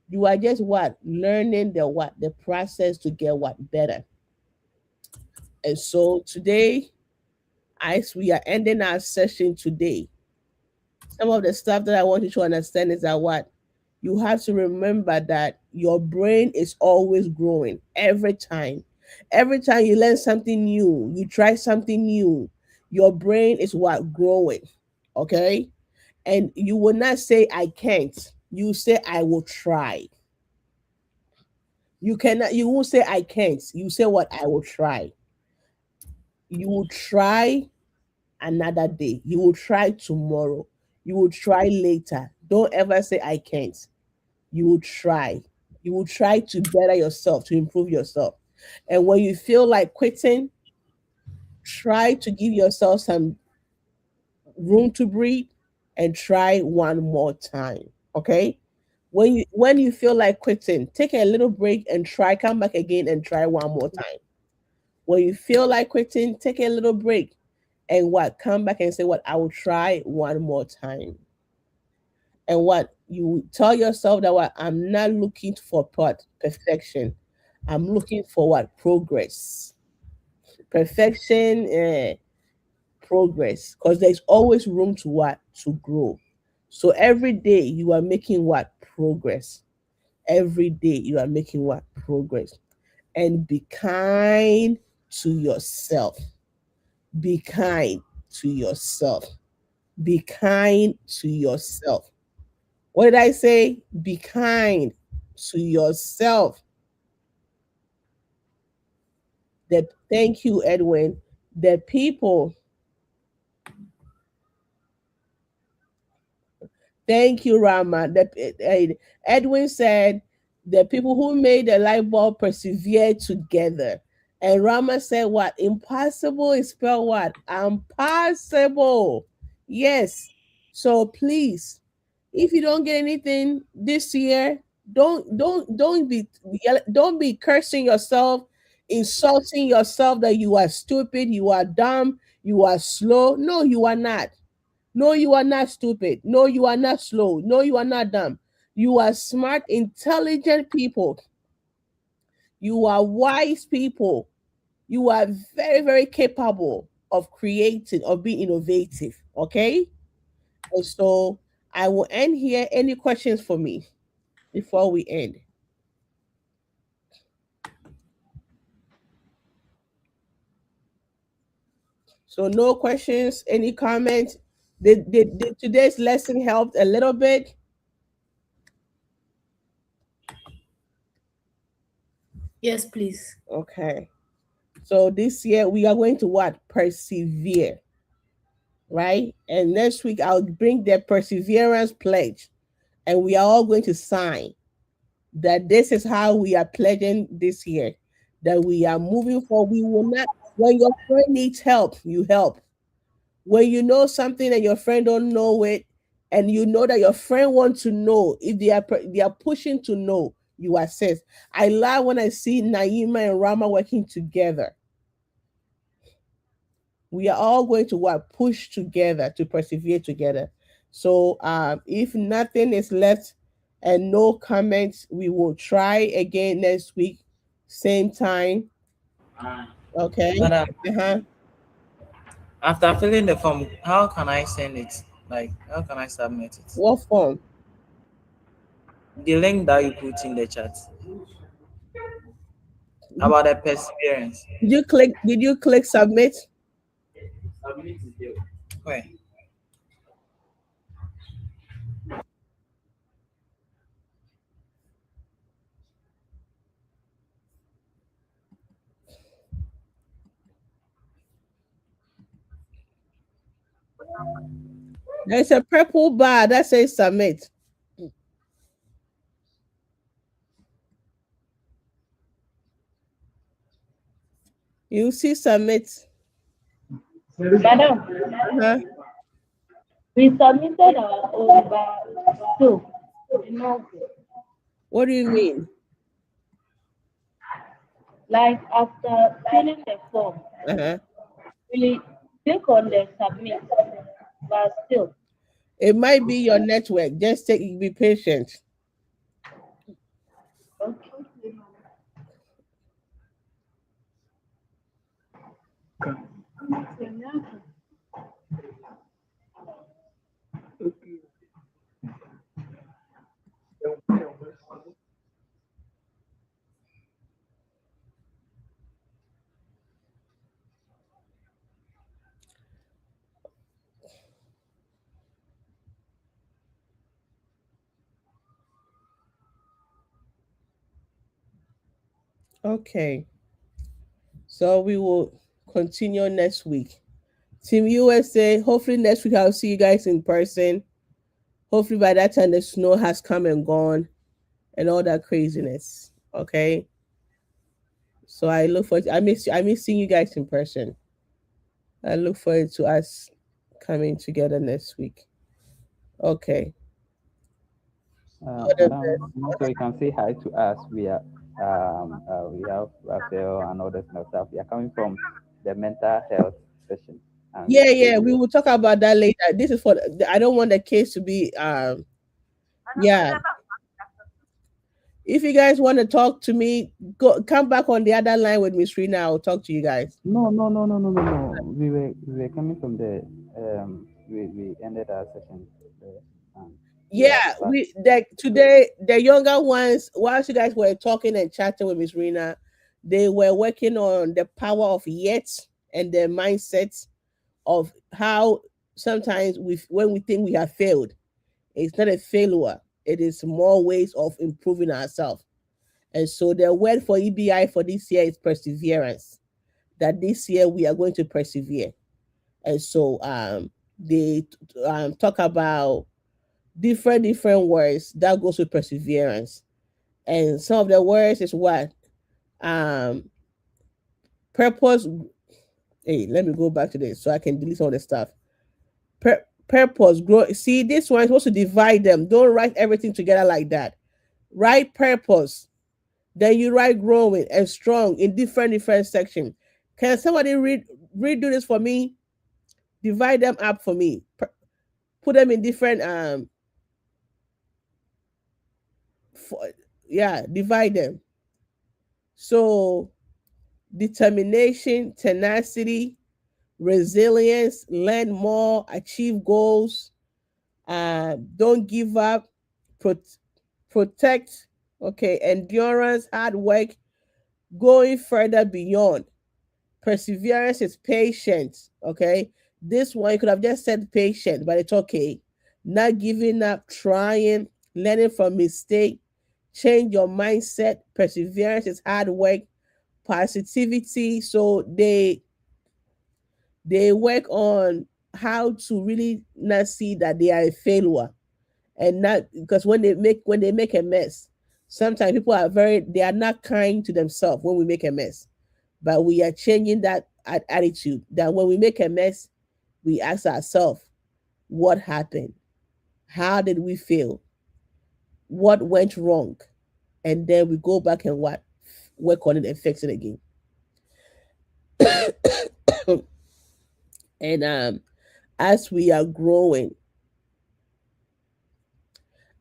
You are just what? Learning the process to get what better. And so today, as we are ending our session today, some of the stuff that I want you to understand is that what? You have to remember that your brain is always growing every time. Every time you learn something new, you try something new, your brain is what? Growing. Okay? And you will not say, I can't. You say, I will try. You won't say, I can't. You say, what? I will try. You will try another day. You will try tomorrow. You will try later. Don't ever say, I can't. You will try. You will try to better yourself, to improve yourself. And when you feel like quitting, try to give yourself some room to breathe and try one more time. Okay? When you feel like quitting, take a little break and try, come back again and try one more time. When you feel like quitting, take a little break and what? Come back and say, what? I will try one more time. And what? You tell yourself that what? I'm not looking for perfection. I'm looking for what? Progress. Perfection, progress. Because there's always room to what? To grow. So every day you are making what? Progress. Every day you are making what? Progress. And be kind to yourself. Be kind to yourself. Be kind to yourself. What did I say? Be kind to yourself. That thank you, Edwin. The people, thank you, Rama. Edwin said the people who made the light bulb persevere together. And Rama said what? Impossible is spelled what? Impossible. Yes. So please, if you don't get anything this year, don't be cursing yourself, insulting yourself that you are stupid, you are dumb, you are slow. No, you are not. No, you are not stupid. No, you are not slow. No, you are not dumb. You are smart, intelligent people. You are wise people. You are very, very capable of creating, of being innovative. Okay? And so I will end here. Any questions for me before we end? So no questions, any comments? Did today's lesson help a little bit? Yes, please. Okay. So this year we are going to what? Persevere. Right? And next week I'll bring the perseverance pledge. And we are all going to sign that this is how we are pledging this year. That we are moving forward. We will not, when your friend needs help, you help. When you know something and your friend don't know it, and you know that your friend wants to know, if they are pushing to know, you assist. I love when I see Naima and Rama working together. We are all going to what? Push together to persevere together. So if nothing is left and no comments, we will try again next week, same time. Okay. Madam, Uh-huh. after filling the form, how can I send it? Like, how can I submit it? What form? The link that you put in the chat about the perseverance. Did you click submit? Submit is there. Where? There's a purple bar that says submit. You see submit. Madam, Uh-huh. we submitted our own, but still, no. What do you mean? Like after filling the form, Uh-huh. we click on the submit, but still. It might be your network. Just be patient. Okay. So we will continue next week. Team USA, hopefully next week I'll see you guys in person. Hopefully by that time the snow has come and gone and all that craziness. Okay. So I look forward I miss seeing you guys in person. I look forward to us coming together next week. Okay. Madam, so you can say hi to us. We have Raphael and all that kind of stuff. We are coming from the mental health session. Yeah, we will talk about that later. This is for I don't want the case to be yeah. If you guys want to talk to me, come back on the other line with Miss Rina. I'll talk to you guys. No. We were coming from the we ended our session. Yeah, today the younger ones, whilst you guys were talking and chatting with Miss Rina, they were working on the power of yet and their mindsets of how sometimes when we think we have failed, it's not a failure. It is more ways of improving ourselves. And so the word for EBI for this year is perseverance. That this year we are going to persevere. And so they talk about different words that goes with perseverance. And some of the words is what? Purpose. Hey, let me go back to this so I can delete some of the stuff. Purpose, grow. See, this one is supposed to divide them. Don't write everything together like that. Write purpose. Then you write growing and strong in different sections. Can somebody redo this for me? Divide them up for me. Put them in different divide them. So determination, tenacity, resilience, learn more, achieve goals, don't give up, protect, okay, endurance, hard work, going further beyond. Perseverance is patience, okay. This one you could have just said patient, but it's okay. Not giving up, trying, learning from mistake, change your mindset. Perseverance is hard work, positivity. So they work on how to really not see that they are a failure, and not because when they make a mess, sometimes people they are not kind to themselves when we make a mess. But we are changing that attitude, that when we make a mess, we ask ourselves, what happened? How did we fail? What went wrong? And then we go back and work on it and fix it again. And as we are growing,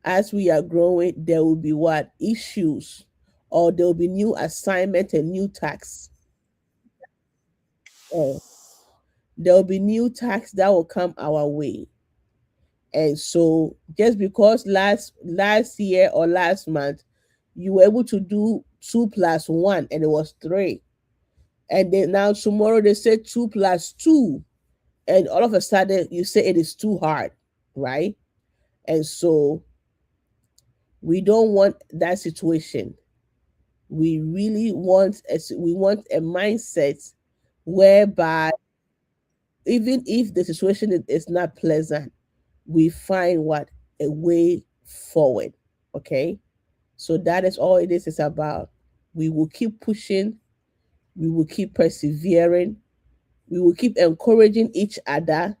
there will be what? Issues, or there will be new assignment and new tasks. There will be new tasks that will come our way. And so just because last year or last month you were able to do 2+1 and it was 3, and then now tomorrow they say 2+2, and all of a sudden you say it is too hard, right? And so we don't want that situation. We really want a mindset whereby even if the situation is not pleasant, we find a way forward. Okay, so that is all it is. It's about, we will keep pushing, we will keep persevering, we will keep encouraging each other.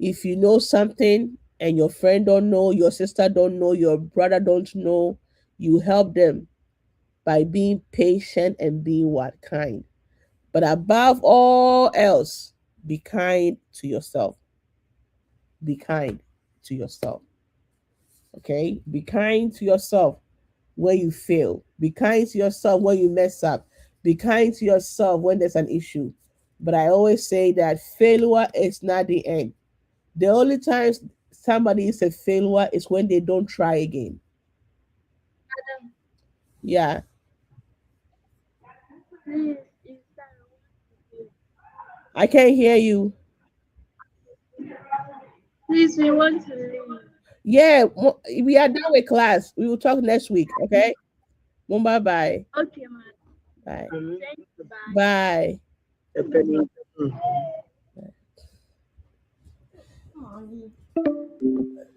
If you know something and your friend don't know, your sister don't know, your brother don't know, you help them by being patient and being kind. But above all else, be kind to yourself. Be kind to yourself. Okay? Be kind to yourself when you fail. Be kind to yourself when you mess up. Be kind to yourself when there's an issue. But I always say that failure is not the end. The only times somebody is a failure is when they don't try again. Yeah. I can't hear you. Please, we want to leave. Yeah, we are done with class. We will talk next week, okay? Bye. Okay, man. Bye. Thank you. Bye.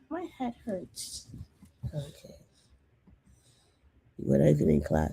My head hurts. Okay. We're not even in class.